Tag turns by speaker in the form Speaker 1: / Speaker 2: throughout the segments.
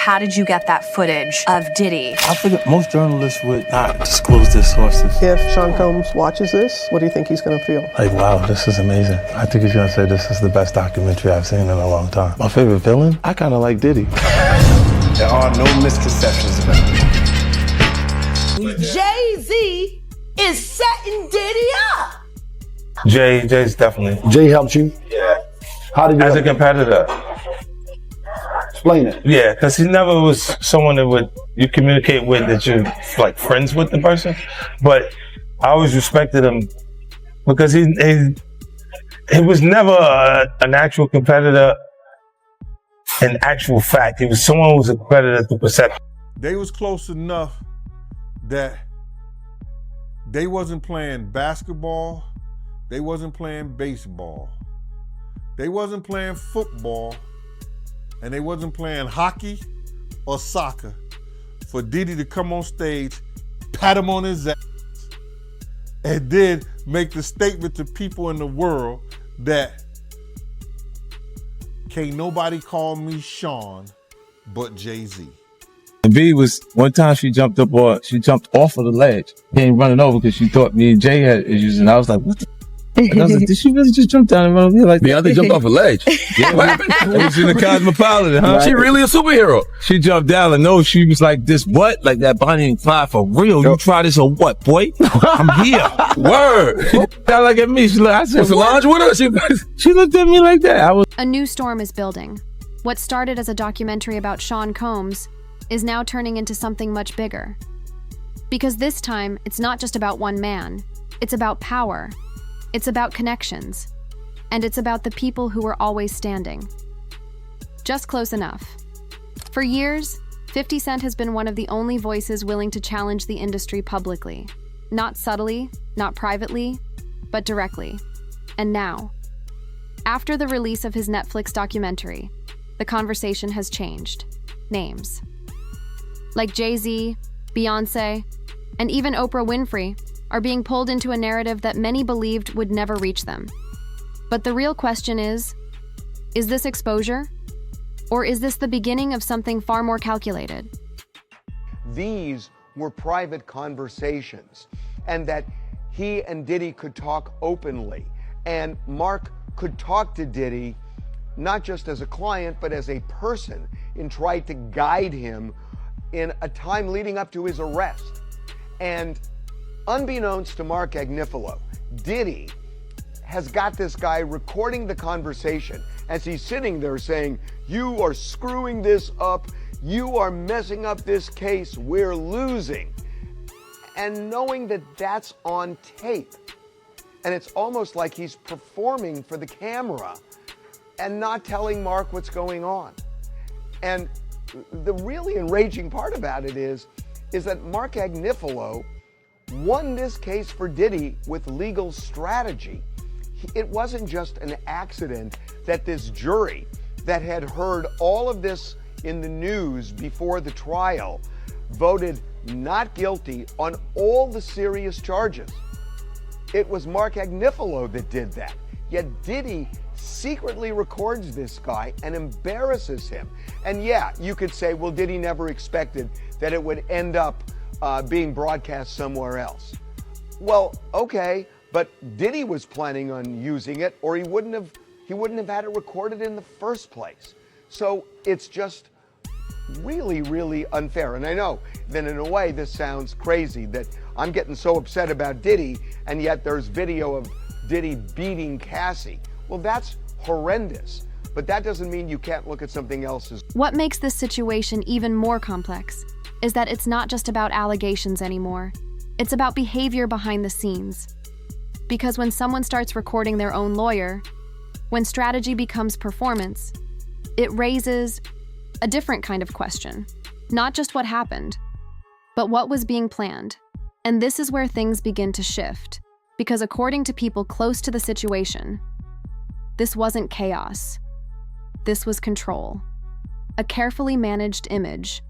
Speaker 1: How did you get that footage of Diddy?
Speaker 2: I figured most journalists would not disclose their sources.
Speaker 3: If Sean Combs watches this, what do you think he's going to feel?
Speaker 2: Like, wow, this is amazing. I think he's going to say this is the best documentary I've seen in a long time. My favorite villain? I kind of like Diddy.
Speaker 4: There are no misconceptions about me.
Speaker 5: Jay-Z is setting Diddy up.
Speaker 2: Jay's definitely.
Speaker 6: Jay helped you?
Speaker 2: Yeah.
Speaker 6: How did you
Speaker 2: As a competitor.
Speaker 6: explain it?
Speaker 2: Yeah, because he never was someone that you communicate with that you're like friends with the person. But I always respected him because he was never an actual competitor in actual fact. He was someone who was a competitor through perception.
Speaker 7: They was close enough that they wasn't playing basketball, they wasn't playing baseball, they wasn't playing football, and they wasn't playing hockey or soccer for Diddy to come on stage, pat him on his ass, and then make the statement to people in the world that can't nobody call me Sean but Jay-Z.
Speaker 8: And B was, one time she jumped off of the ledge, came running over because she thought me and Jay had issues, and I was like, what the? And I was like, did she really just jump down and run over here like that?
Speaker 6: Beyonce jumped off a ledge.
Speaker 8: Yeah, what happened? It was in the Cosmopolitan, huh?
Speaker 6: She really a superhero.
Speaker 8: She jumped down and no, she was like, this what? Like that Bonnie and Clyde for real? You try this or what, boy? I'm here. Word. She looked down like at me. I said,
Speaker 6: Was Solange with her?
Speaker 8: She looked at me like that.
Speaker 9: A new storm is building. What started as a documentary about Sean Combs is now turning into something much bigger. Because this time, it's not just about one man. It's about power. It's about connections. And it's about the people who were always standing. Just close enough. For years, 50 Cent has been one of the only voices willing to challenge the industry publicly. Not subtly, not privately, but directly. And now, after the release of his Netflix documentary, the conversation has changed. Names. Like Jay-Z, Beyonce, and even Oprah Winfrey are being pulled into a narrative that many believed would never reach them. But the real question is this exposure? Or is this the beginning of something far more calculated?
Speaker 10: These were private conversations, and that he and Diddy could talk openly, and Mark could talk to Diddy not just as a client, but as a person, and try to guide him in a time leading up to his arrest. And unbeknownst to Mark Agnifilo, Diddy has got this guy recording the conversation as he's sitting there saying, you are screwing this up, you are messing up this case, we're losing. And knowing that that's on tape. And it's almost like he's performing for the camera and not telling Mark what's going on. And the really enraging part about it is that Mark Agnifilo won this case for Diddy with legal strategy. It wasn't just an accident that this jury that had heard all of this in the news before the trial voted not guilty on all the serious charges. It was Mark Agnifilo that did that. Yet Diddy secretly records this guy and embarrasses him. And yeah, you could say, well, Diddy never expected that it would end up being broadcast somewhere else. Well, okay, but Diddy was planning on using it, or he wouldn't have had it recorded in the first place. So it's just really, really unfair. And I know that in a way this sounds crazy, that I'm getting so upset about Diddy, and yet there's video of Diddy beating Cassie. Well, that's horrendous, but that doesn't mean you can't look at something else as...
Speaker 9: What makes this situation even more complex is that it's not just about allegations anymore. It's about behavior behind the scenes. Because when someone starts recording their own lawyer, when strategy becomes performance, it raises a different kind of question. Not just what happened, but what was being planned. And this is where things begin to shift. Because according to people close to the situation, this wasn't chaos. This was control. A carefully managed image.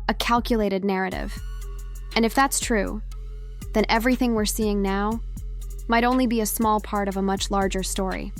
Speaker 9: A calculated narrative. And if that's true, then everything we're seeing now might only be a small part of a much larger story.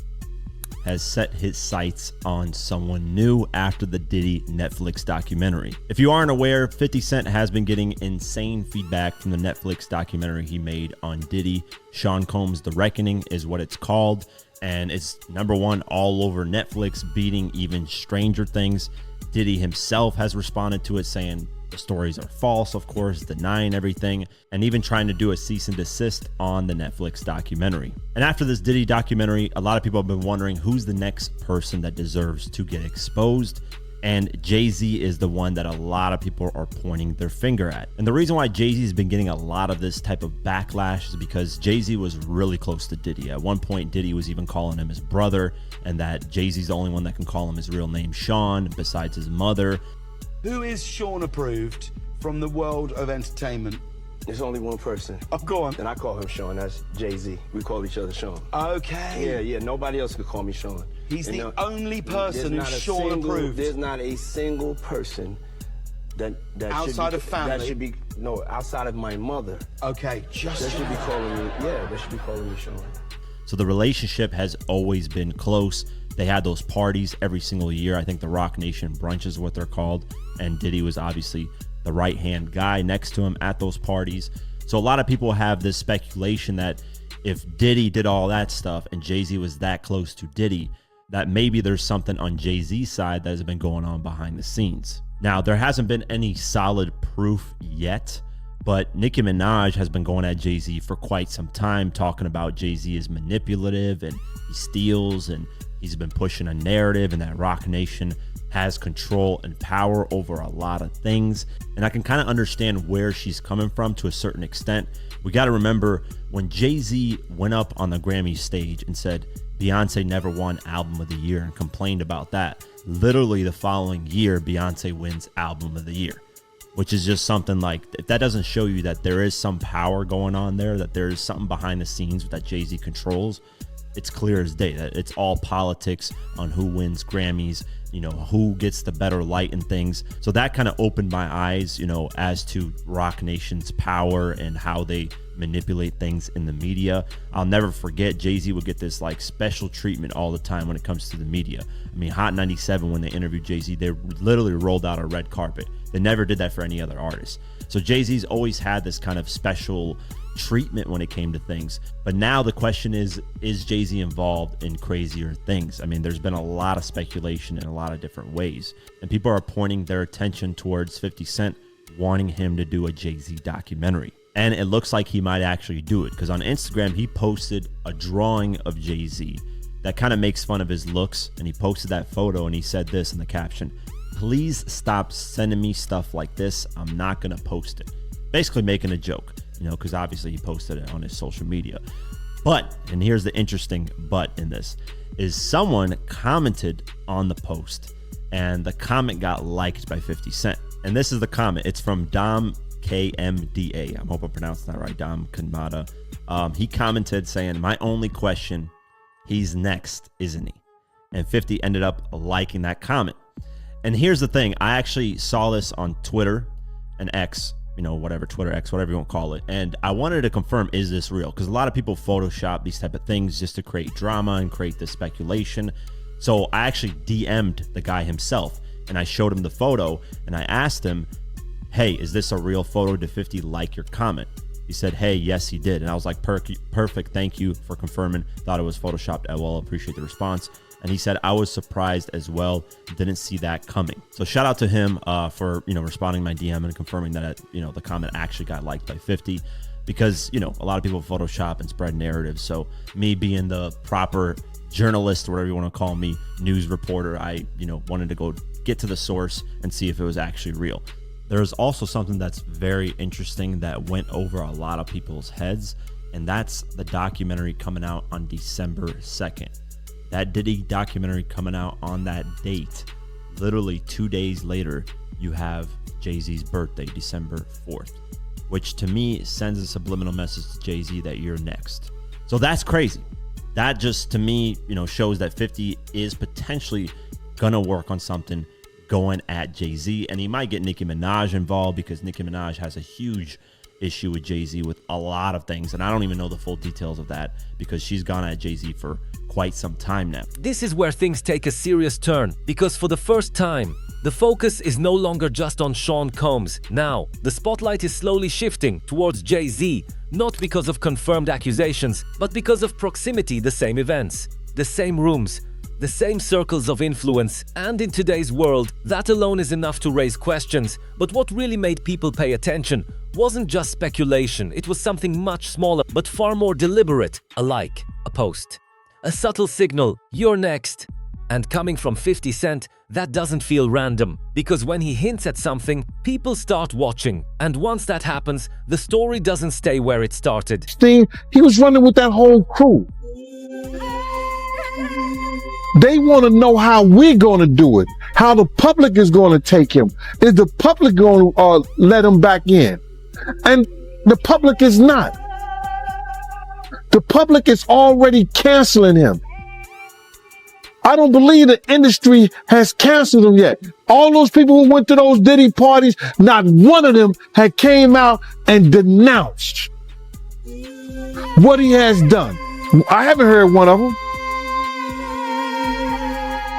Speaker 11: has set his sights on someone new after the Diddy Netflix documentary. If you aren't aware, 50 Cent has been getting insane feedback from the Netflix documentary he made on Diddy. Sean Combs' The Reckoning is what it's called, and it's #1 all over Netflix, beating even Stranger Things. Diddy himself has responded to it saying the stories are false, of course, denying everything, and even trying to do a cease and desist on the Netflix documentary. And after this Diddy documentary, a lot of people have been wondering who's the next person that deserves to get exposed. And Jay-Z is the one that a lot of people are pointing their finger at. And the reason why Jay-Z has been getting a lot of this type of backlash is because Jay-Z was really close to Diddy. At one point, Diddy was even calling him his brother, and that Jay-Z's the only one that can call him his real name, Sean, besides his mother.
Speaker 12: Who is Sean approved from the world of entertainment?
Speaker 13: There's only one person.
Speaker 12: Oh, go on.
Speaker 13: And I call him Sean. That's Jay-Z. We call each other Sean.
Speaker 12: Okay.
Speaker 13: Yeah. Nobody else could call me Sean.
Speaker 12: He's the only person who's Sean approved.
Speaker 13: There's not a single person that
Speaker 12: outside
Speaker 13: should be,
Speaker 12: of family.
Speaker 13: That should be outside of my mother.
Speaker 12: Okay, just
Speaker 13: that should be calling me. Yeah, they should be calling me Sean.
Speaker 11: So the relationship has always been close. They had those parties every single year. I think the Rock Nation brunch is what they're called. And Diddy was obviously the right-hand guy next to him at those parties. So a lot of people have this speculation that if Diddy did all that stuff and Jay-Z was that close to Diddy, that maybe there's something on Jay-Z's side that has been going on behind the scenes. Now, there hasn't been any solid proof yet, but Nicki Minaj has been going at Jay-Z for quite some time, talking about Jay-Z is manipulative and he steals, and he's been pushing a narrative, and that Rock Nation has control and power over a lot of things. And I can kind of understand where she's coming from to a certain extent. We got to remember when Jay-Z went up on the Grammy stage and said Beyonce never won Album of the Year and complained about that, literally the following year, Beyonce wins Album of the Year, which is just something like, if that doesn't show you that there is some power going on there, that there is something behind the scenes that Jay-Z controls, it's clear as day that it's all politics on who wins Grammys, who gets the better light and things. So that kind of opened my eyes, as to Rock Nation's power and how they manipulate things in the media. I'll never forget Jay-Z would get this like special treatment all the time when it comes to the media. I mean, Hot 97, when they interviewed Jay-Z, they literally rolled out a red carpet. They never did that for any other artist. So Jay-Z's always had this kind of special treatment when it came to things. But now the question is Jay-Z involved in crazier things? I mean, there's been a lot of speculation in a lot of different ways, and people are pointing their attention towards 50 Cent wanting him to do a Jay-Z documentary. And it looks like he might actually do it, because on Instagram he posted a drawing of Jay-Z that kind of makes fun of his looks, and he posted that photo and he said this in the caption: "Please stop sending me stuff like this. I'm not gonna post it." Basically making a joke, because obviously he posted it on his social media. But, and here's the interesting but in this, is someone commented on the post, and the comment got liked by 50 Cent. And this is the comment. It's from Dom KMDA. I hope I'm pronouncing that right, Dom Kanmata. He commented saying, "My only question, he's next, isn't he?" And 50 ended up liking that comment. And here's the thing. I actually saw this on Twitter and X, whatever, Twitter X, whatever you want to call it. And I wanted to confirm, is this real? Because a lot of people Photoshop these type of things just to create drama and create this speculation. So I actually DM'd the guy himself, and I showed him the photo, and I asked him, "Hey, is this a real photo? Did 50 like your comment?" He said, "Hey, yes, he did." And I was like, perfect. Thank you for confirming. Thought it was Photoshopped. I will appreciate the response. And he said, "I was surprised as well. Didn't see that coming." So shout out to him for, responding to my DM and confirming that, the comment actually got liked by 50, because, a lot of people Photoshop and spread narratives. So me being the proper journalist, or whatever you want to call me, news reporter, I, wanted to go get to the source and see if it was actually real. There's also something that's very interesting that went over a lot of people's heads, and that's the documentary coming out on December 2nd. That Diddy documentary coming out on that date. Literally 2 days later, you have Jay-Z's birthday, December 4th, which to me sends a subliminal message to Jay-Z that you're next. So that's crazy. That just, to me, shows that 50 is potentially gonna work on something going at Jay-Z, and he might get Nicki Minaj involved, because Nicki Minaj has a huge issue with Jay-Z with a lot of things, and I don't even know the full details of that because she's gone at Jay-Z for quite some time now.
Speaker 14: This is where things take a serious turn, because for the first time, the focus is no longer just on Sean Combs. Now, the spotlight is slowly shifting towards Jay-Z, not because of confirmed accusations, but because of proximity. The same events, the same rooms, the same circles of influence, and in today's world, that alone is enough to raise questions. But what really made people pay attention wasn't just speculation, it was something much smaller, but far more deliberate. A like, a post, a subtle signal, you're next. And coming from 50 Cent, that doesn't feel random, because when he hints at something, people start watching. And once that happens, the story doesn't stay where it started.
Speaker 15: He was running with that whole crew. They want to know how we're going to do it, how the public is going to take him. Is the public going to let him back in? And the public is not. The public is already canceling him. I don't believe the industry has canceled him yet. All those people who went to those Diddy parties, not one of them had came out and denounced what he has done. I haven't heard one of them.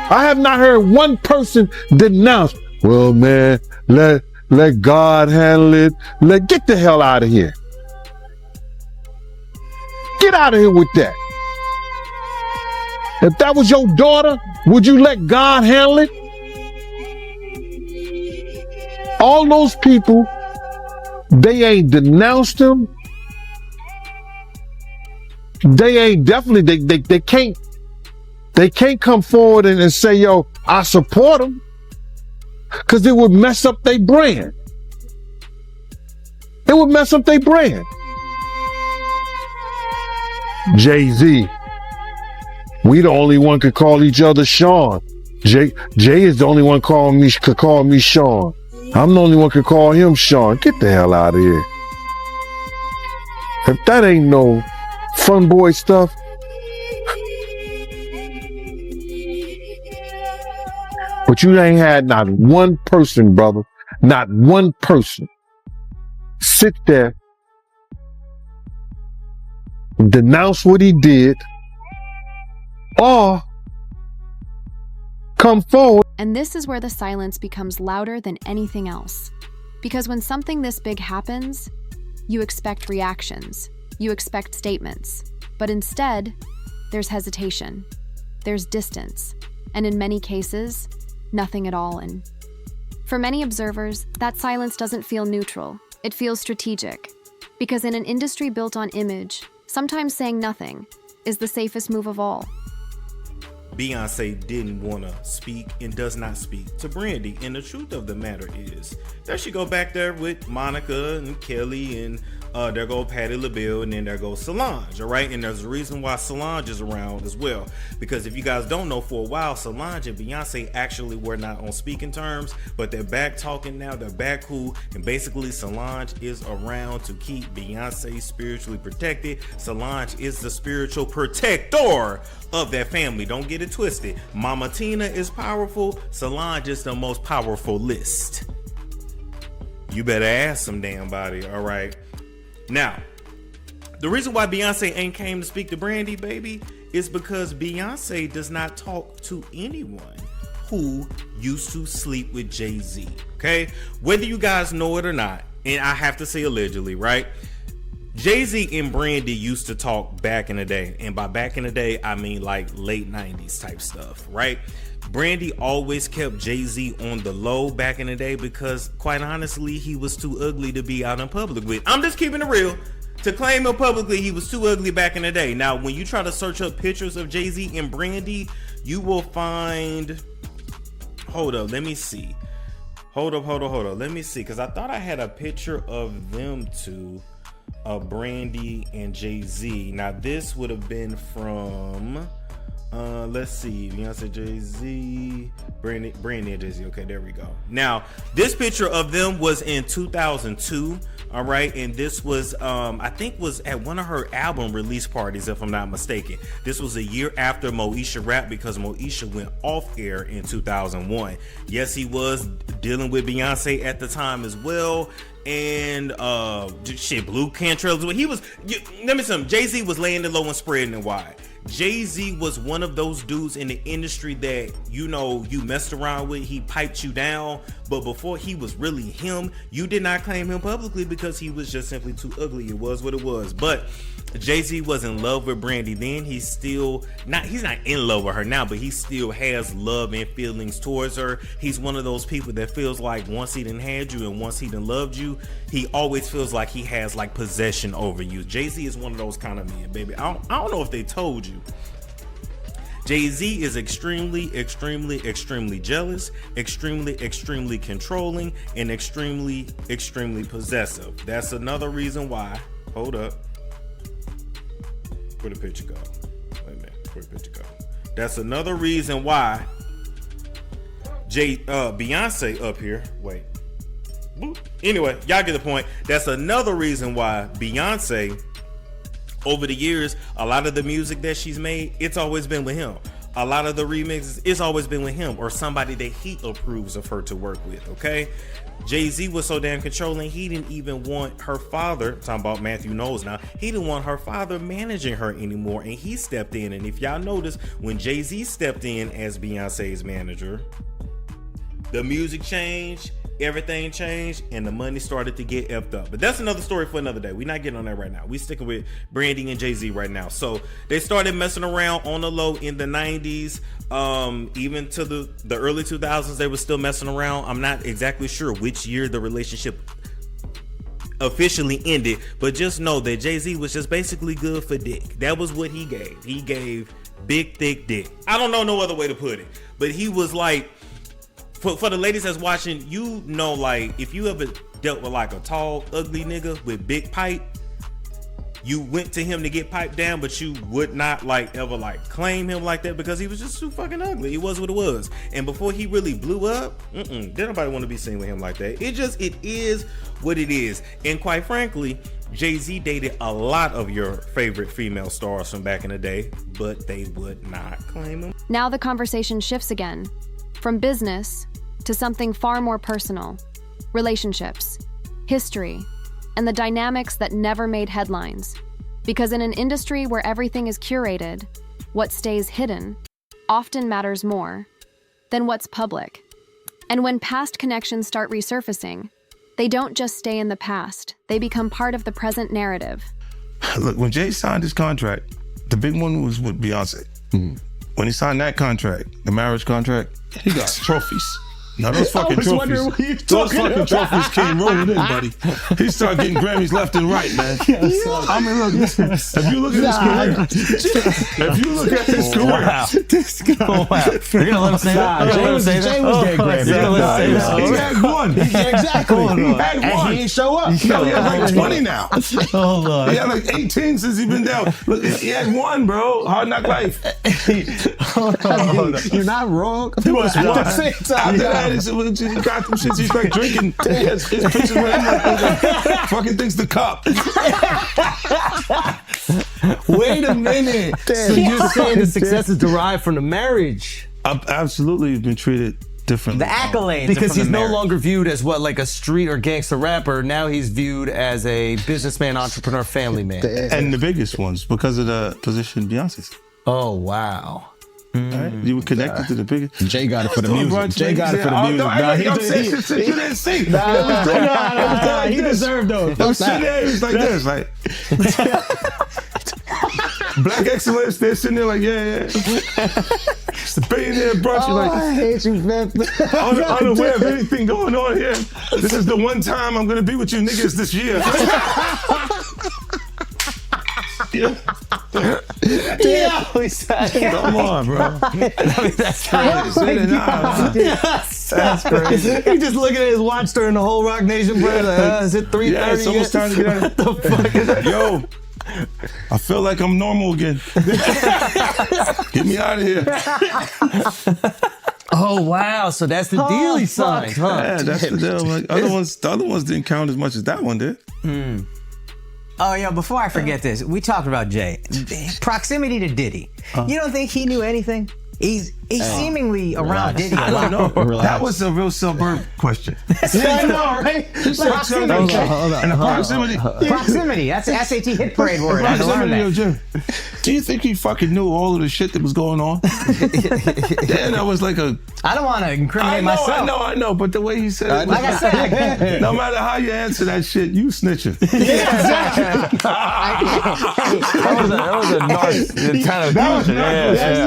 Speaker 15: I have not heard one person denounce, well, man, let God handle it. Get the hell out of here. Get out of here with that. If that was your daughter, would you let God handle it? All those people, they ain't denounced him. They ain't definitely, they can't come forward and say, yo, I support them. Because it would mess up their brand. It would mess up their brand. Jay-Z. We the only one could call each other Sean. Jay is the only one could call me Sean. I'm the only one could call him Sean. Get the hell out of here. If that ain't no fun boy stuff. But you ain't had not one person, brother, not one person sit there, denounce what he did, or come forward.
Speaker 9: And this is where the silence becomes louder than anything else. Because when something this big happens, you expect reactions, you expect statements. But instead, there's hesitation, there's distance, and in many cases, nothing at all. And for many observers, that silence doesn't feel neutral, it feels strategic. Because in an industry built on image, sometimes saying nothing is the safest move of all.
Speaker 16: Beyonce didn't want to speak and does not speak to Brandy. And the truth of the matter is, there she go back there with Monica and Kelly, and there go Patti LaBelle, and then there goes Solange, all right? And there's a reason why Solange is around as well. Because if you guys don't know, for a while, Solange and Beyonce actually were not on speaking terms, but they're back talking now, they're back cool, and basically Solange is around to keep Beyonce spiritually protected. Solange is the spiritual protector of that family. Don't get it twisted. Mama Tina is powerful. Solange is the most powerful list. You better ask some damn body, all right? Now, the reason why Beyonce ain't came to speak to Brandy, baby, is because Beyonce does not talk to anyone who used to sleep with Jay-Z, okay? Whether you guys know it or not, and I have to say allegedly, right? Jay-Z and Brandy used to talk back in the day, and by back in the day, I mean like late 90s type stuff, right? Brandy always kept Jay-Z on the low back in the day because, quite honestly, he was too ugly to be out in public with. I'm just keeping it real. To claim him publicly, he was too ugly back in the day. Now, when you try to search up pictures of Jay-Z and Brandy, you will find... Hold up, let me see. Hold up. Let me see, because I thought I had a picture of them two. Brandy and Jay-Z. Now this would have been from let's see, Beyonce, Jay-Z, Brandy and Jay-Z. Okay, there we go. Now this picture of them was in 2002. All right, and this was I think was at one of her album release parties, if I'm not mistaken. This was a year after Moesha rap, because Moesha went off air in 2001. Yes, he was dealing with Beyonce at the time as well, and Blue Cantrell. He was, let me tell you, Jay-Z was laying the low and spreading it wide. Jay-Z was one of those dudes in the industry that, you know, you messed around with. He piped you down, but before he was really him, you did not claim him publicly because he was just simply too ugly. It was what it was. But Jay-Z was in love with Brandy then. He's not in love with her now, but he still has love and feelings towards her. He's one of those people that feels like once he done had you and once he done loved you, he always feels like he has like possession over you. Jay-Z is one of those kind of men, baby. I don't know if they told you. Jay-Z is extremely jealous, extremely controlling, and extremely possessive. That's another reason why. Hold up. Where'd the picture go? Wait a minute. Where'd the picture go? That's another reason why Beyonce up here. Wait. Boop. Anyway, y'all get the point. That's another reason why Beyonce, over the years, a lot of the music that she's made, it's always been with him. A lot of the remixes, it's always been with him or somebody that he approves of her to work with, okay? Jay-Z was so damn controlling, he didn't even want her father, talking about Matthew Knowles now, he didn't want her father managing her anymore, and he stepped in. And if y'all notice, when Jay-Z stepped in as Beyonce's manager, the music changed, everything changed, and the money started to get effed up. But that's another story for another day. We're not getting on that right now. We sticking with Brandy and Jay-Z right now. So they started messing around on the low in the 90s. Even to the early 2000s, they were still messing around. I'm not exactly sure which year the relationship officially ended, but just know that Jay-Z was just basically good for dick. That was what he gave. He gave big, thick dick. I don't know no other way to put it, but he was like, for the ladies that's watching, you know, like, if you ever dealt with like a tall, ugly nigga with big pipe, you went to him to get piped down, but you would not like ever like claim him like that because he was just too fucking ugly. It was what it was. And before he really blew up, didn't nobody want to be seen with him like that. It is what it is. And quite frankly, Jay-Z dated a lot of your favorite female stars from back in the day, but they would not claim him.
Speaker 9: Now the conversation shifts again, from business to something far more personal: relationships, history, and the dynamics that never made headlines. Because in an industry where everything is curated, what stays hidden often matters more than what's public. And when past connections start resurfacing, they don't just stay in the past, they become part of the present narrative.
Speaker 2: Look, when Jay signed his contract, the big one was with Beyonce. When he signed that contract, the marriage contract, he got trophies. Now those fucking trophies, trophies came rolling in, buddy. He started getting Grammys left and right, man. I mean, look, listen, if you look at his career,
Speaker 17: This guy. You're gonna let him say that?
Speaker 13: Jay was getting Grammys.
Speaker 2: he had one.
Speaker 13: Exactly.
Speaker 2: He had one.
Speaker 13: And he ain't show up.
Speaker 2: No, he had like 20 now.
Speaker 17: Hold on.
Speaker 2: He had like 18 since he been down. Look, he had one, bro. Hard Knock Life.
Speaker 17: Hold on.
Speaker 13: You're not wrong.
Speaker 2: He was
Speaker 13: At
Speaker 2: one.
Speaker 13: the same time.
Speaker 2: After that, he got them shits. He's like drinking. His pictures with him like fucking things to cup.
Speaker 17: Wait a minute. So you're saying the success is derived from the marriage?
Speaker 2: I've absolutely been treated differently.
Speaker 17: The accolades.
Speaker 18: Because he's no longer viewed as what, like a street or gangster rapper. Now he's viewed as a businessman, entrepreneur, family man.
Speaker 2: And the biggest ones because of the position Beyonce's.
Speaker 18: Oh, wow.
Speaker 2: Right? You were connected to the biggest.
Speaker 13: Jay got it for the music. Jay got it for the music.
Speaker 2: You didn't see.
Speaker 13: He deserved those.
Speaker 2: I'm sitting there, it was like this, like Black excellence. They're sitting there like, yeah. It's the billionaire brunch.
Speaker 13: Oh,
Speaker 2: Like,
Speaker 13: I hate you, man.
Speaker 2: unaware of anything going on here. This is the one time I'm gonna be with you niggas this year. Yeah. Come on, bro.
Speaker 17: I mean, that's crazy.
Speaker 2: That's crazy.
Speaker 17: He just looking at his watch during the whole Rock Nation break. Like, is it 3:30?
Speaker 2: Yeah, it's almost time to get out.
Speaker 17: What the fuck is that?
Speaker 2: Yo, I feel like I'm normal again. Get me out of here.
Speaker 18: Oh wow! So that's the deal he signed, huh?
Speaker 2: Yeah, that's the deal. Like, the other ones didn't count as much as that one did.
Speaker 19: Oh, yeah, before I forget this, we talked about Jay. Proximity to Diddy. You don't think he knew anything? He's seemingly around Diddy.
Speaker 2: I don't know. That was a real suburb question.
Speaker 19: Yeah, I know, right? Proximity.
Speaker 2: And the proximity.
Speaker 19: Proximity. That's the SAT hit parade word. I had to learn that.
Speaker 2: Do you think he fucking knew all of the shit that was going on? Yeah, that was like a...
Speaker 19: I don't want to incriminate myself.
Speaker 2: I know, but the way he said it...
Speaker 19: Like I said...
Speaker 2: No matter how you answer that shit, you snitching.
Speaker 19: Yeah, exactly.
Speaker 8: That was a nice kind of question.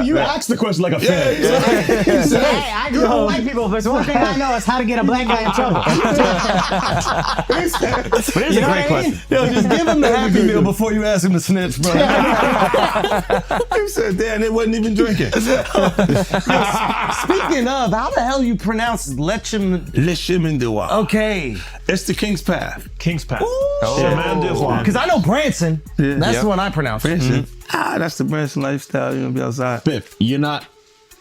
Speaker 13: You asked the question like a fan.
Speaker 19: He said, hey, I grew up with white people. If there's one thing I know, it's how to get a black guy in trouble.
Speaker 13: But it's a great question. Yo, just give him the Happy Meal before you ask him to snitch, bro.
Speaker 2: He said, damn, they wasn't even drinking.
Speaker 18: Speaking of, how the hell you pronounce Lechem?
Speaker 2: Lechemindewa.
Speaker 18: Okay.
Speaker 2: It's the King's Path.
Speaker 13: King's Path.
Speaker 18: Because I know Branson.
Speaker 2: Yeah.
Speaker 18: That's the one I pronounce.
Speaker 2: Branson. That's the Branson lifestyle. You're going to be outside.
Speaker 20: Biff, you're not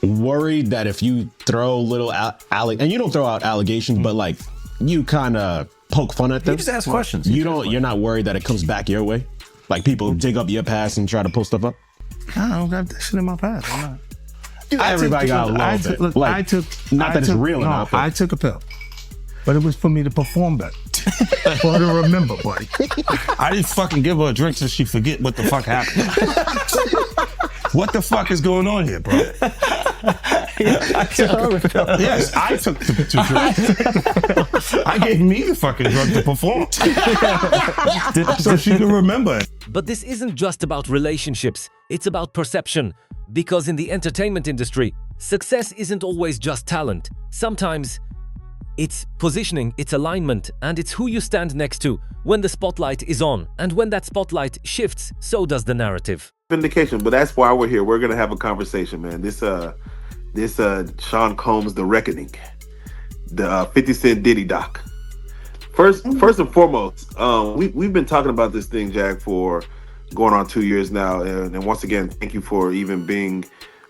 Speaker 20: worried that if you throw little and you don't throw out allegations, but like you kind of poke fun at them.
Speaker 13: You just ask questions.
Speaker 20: You're not worried that it comes back your way? Like people dig up your past and try to pull stuff up?
Speaker 2: I don't got that shit in my past. I'm not.
Speaker 20: Everybody got a little bit.
Speaker 2: Look,
Speaker 20: like,
Speaker 2: I took...
Speaker 20: Not that it's real
Speaker 2: no,
Speaker 20: enough. But
Speaker 2: I took a pill. But it was for me to perform better. For her to remember, buddy. I didn't fucking give her a drink so she forget what the fuck happened. What the fuck is going on here, bro? Yes, I took the drinks. I gave me the fucking drug to perform. So she can remember it.
Speaker 14: But this isn't just about relationships, it's about perception. Because in the entertainment industry, success isn't always just talent. Sometimes it's positioning, it's alignment, and it's who you stand next to when the spotlight is on. And when that spotlight shifts, so does the narrative.
Speaker 21: Vindication, but that's why we're here. We're gonna have a conversation, man. This Sean Combs, The Reckoning, the 50 Cent Diddy doc. First and foremost, we've been talking about this thing, Jack, for going on 2 years now, and once again, thank you for even being,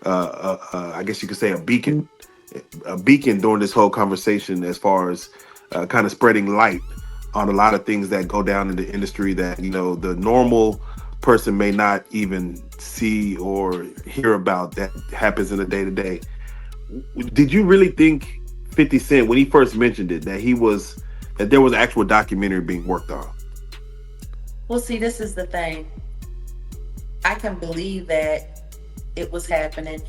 Speaker 21: I guess you could say, a beacon during this whole conversation, as far as kind of spreading light on a lot of things that go down in the industry that, you know, the normal person may not even see or hear about, that happens in the day-to-day. Did you really think 50 Cent, when he first mentioned it, that there was an actual documentary being worked on?
Speaker 22: Well, see, this is the thing. I can believe that it was happening.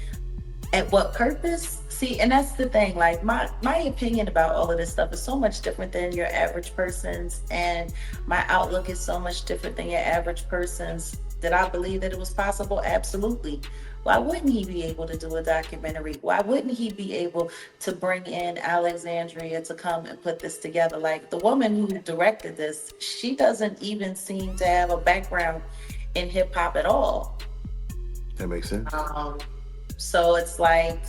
Speaker 22: At what purpose? See, and that's the thing. Like, my opinion about all of this stuff is so much different than your average person's, and my outlook is so much different than your average person's. Did I believe that it was possible? Absolutely. Why wouldn't he be able to do a documentary? Why wouldn't he be able to bring in Alexandria to come and put this together? Like, the woman who directed this, she doesn't even seem to have a background in hip hop at all.
Speaker 21: That makes sense.
Speaker 22: So it's like,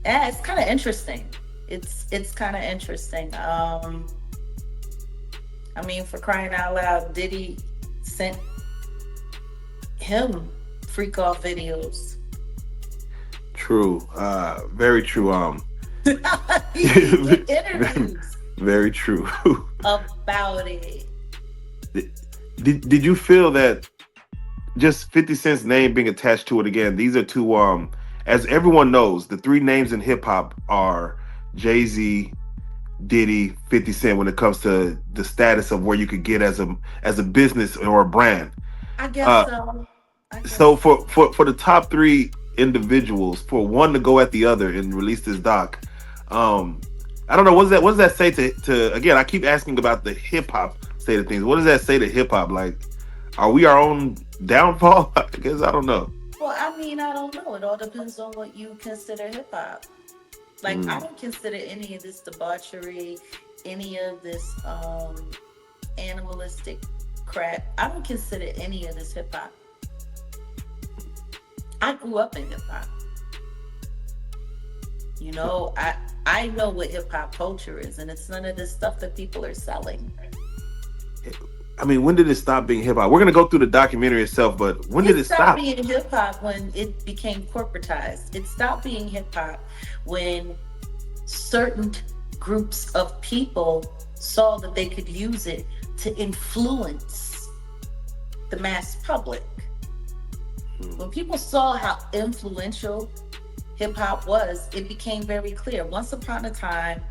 Speaker 22: yeah, it's kind of interesting. It's kind of interesting. I mean, for crying out loud, Diddy sent him freak off videos.
Speaker 21: True. Very true.
Speaker 22: Interviews
Speaker 21: very true.
Speaker 22: about it.
Speaker 21: Did you feel that just 50 Cent's name being attached to it again? These are two, as everyone knows, the three names in hip hop are Jay-Z, Diddy, 50 Cent, when it comes to the status of where you could get as a business or a brand.
Speaker 22: I guess so.
Speaker 21: So for the top three individuals, for one to go at the other and release this doc, I don't know, what does that say to again, I keep asking about the hip hop state of things. What does that say to hip hop? Like, are we our own downfall? I guess I don't know.
Speaker 22: Well, I mean, I don't know. It all depends on what you consider hip hop. Like, I don't consider any of this debauchery, any of this animalistic crap. I don't consider any of this hip hop. I grew up in hip hop. You know, I know what hip hop culture is, and it's none of this stuff that people are selling.
Speaker 21: I mean, when did it stop being hip hop? We're gonna go through the documentary itself, but when did it
Speaker 22: stopped
Speaker 21: stop?
Speaker 22: being hip hop when it became corporatized. It stopped being hip hop when certain groups of people saw that they could use it to influence the mass public. When people saw how influential hip hop was, it became very clear. Once upon a time,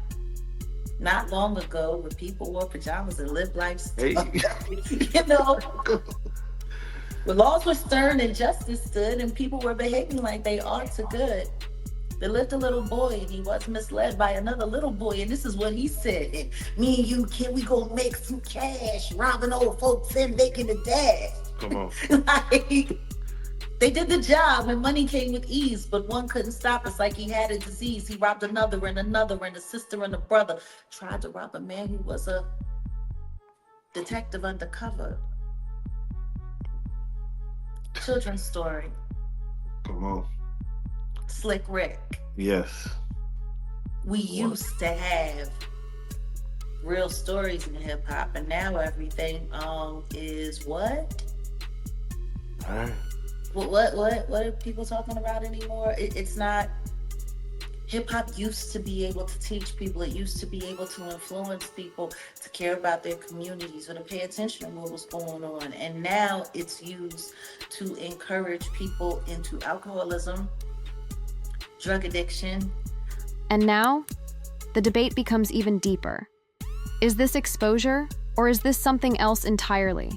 Speaker 22: not long ago, when people wore pajamas and lived life, you know, when laws were stern and justice stood and people were behaving like they ought to good, there lived a little boy and he was misled by another little boy, and this is what he said: and me and you, can we go make some cash, robbing old folks and making the dash?
Speaker 21: Come on.
Speaker 22: Like, they did the job and money came with ease, but one couldn't stop us like he had a disease. He robbed another and another, and a sister and a brother. Tried to rob a man who was a detective undercover. Children's story.
Speaker 21: Come on.
Speaker 22: Slick Rick.
Speaker 21: Yes.
Speaker 22: We used to have real stories in hip hop, and now everything is what?
Speaker 21: All right.
Speaker 22: What are people talking about anymore? It's not. Hip hop used to be able to teach people. It used to be able to influence people to care about their communities or to pay attention to what was going on. And now it's used to encourage people into alcoholism, drug addiction.
Speaker 9: And now, the debate becomes even deeper. Is this exposure, or is this something else entirely?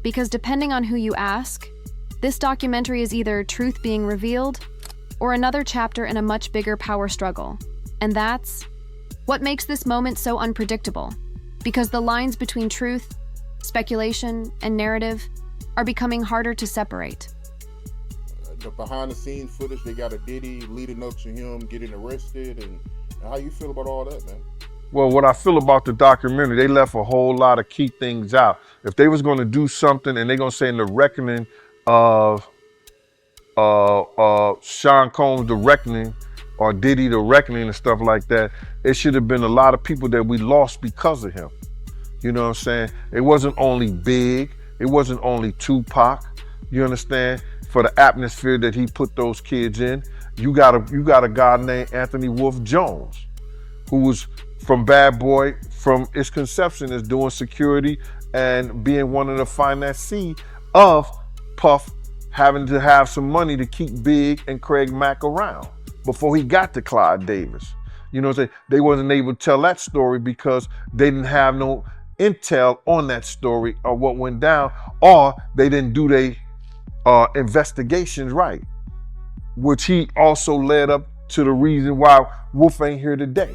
Speaker 9: Because depending on who you ask, this documentary is either truth being revealed or another chapter in a much bigger power struggle. And that's what makes this moment so unpredictable, because the lines between truth, speculation, and narrative are becoming harder to separate.
Speaker 1: The behind the scenes footage, they got a Diddy leading up to him getting arrested, and how you feel about all that, man?
Speaker 15: Well, what I feel about the documentary, they left a whole lot of key things out. If they was gonna do something and they're gonna say in the reckoning of Sean Combs, the reckoning, or Diddy, the reckoning, and stuff like that, it should have been a lot of people that we lost because of him. You know what I'm saying? It wasn't only Big, it wasn't only Tupac, you understand? For the atmosphere that he put those kids in. You got a guy named Anthony Wolf Jones, who was from Bad Boy, from its conception, is doing security and being one of the financiers of Puff having to have some money to keep Big and Craig Mack around before he got to Clyde Davis. You know what I'm saying? They wasn't able to tell that story because they didn't have no intel on that story or what went down, or they didn't do their investigations right, which he also led up to the reason why Wolf ain't here today.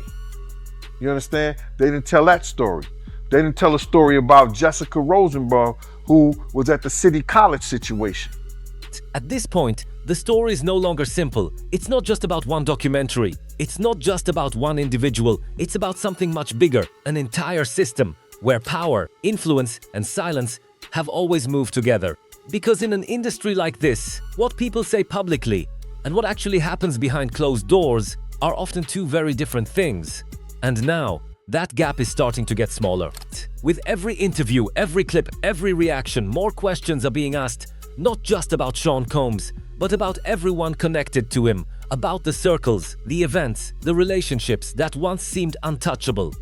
Speaker 15: You understand? They didn't tell that story. They didn't tell a story about Jessica Rosenbaum, who was at the City College situation.
Speaker 14: At this point, the story is no longer simple. It's not just about one documentary. It's not just about one individual. It's about something much bigger, an entire system where power, influence, and silence have always moved together. Because in an industry like this, what people say publicly and what actually happens behind closed doors are often two very different things. And now, that gap is starting to get smaller. With every interview, every clip, every reaction, more questions are being asked, not just about Sean Combs, but about everyone connected to him, about the circles, the events, the relationships that once seemed untouchable.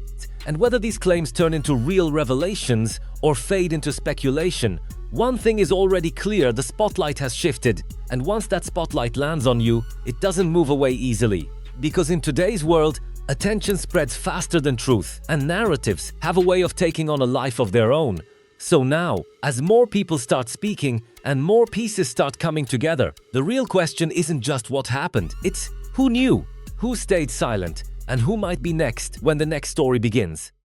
Speaker 14: And whether these claims turn into real revelations or fade into speculation, one thing is already clear: the spotlight has shifted. And once that spotlight lands on you, it doesn't move away easily. Because in today's world, attention spreads faster than truth, and narratives have a way of taking on a life of their own. So now, as more people start speaking and more pieces start coming together, the real question isn't just what happened, it's who knew, who stayed silent, and who might be next when the next story begins.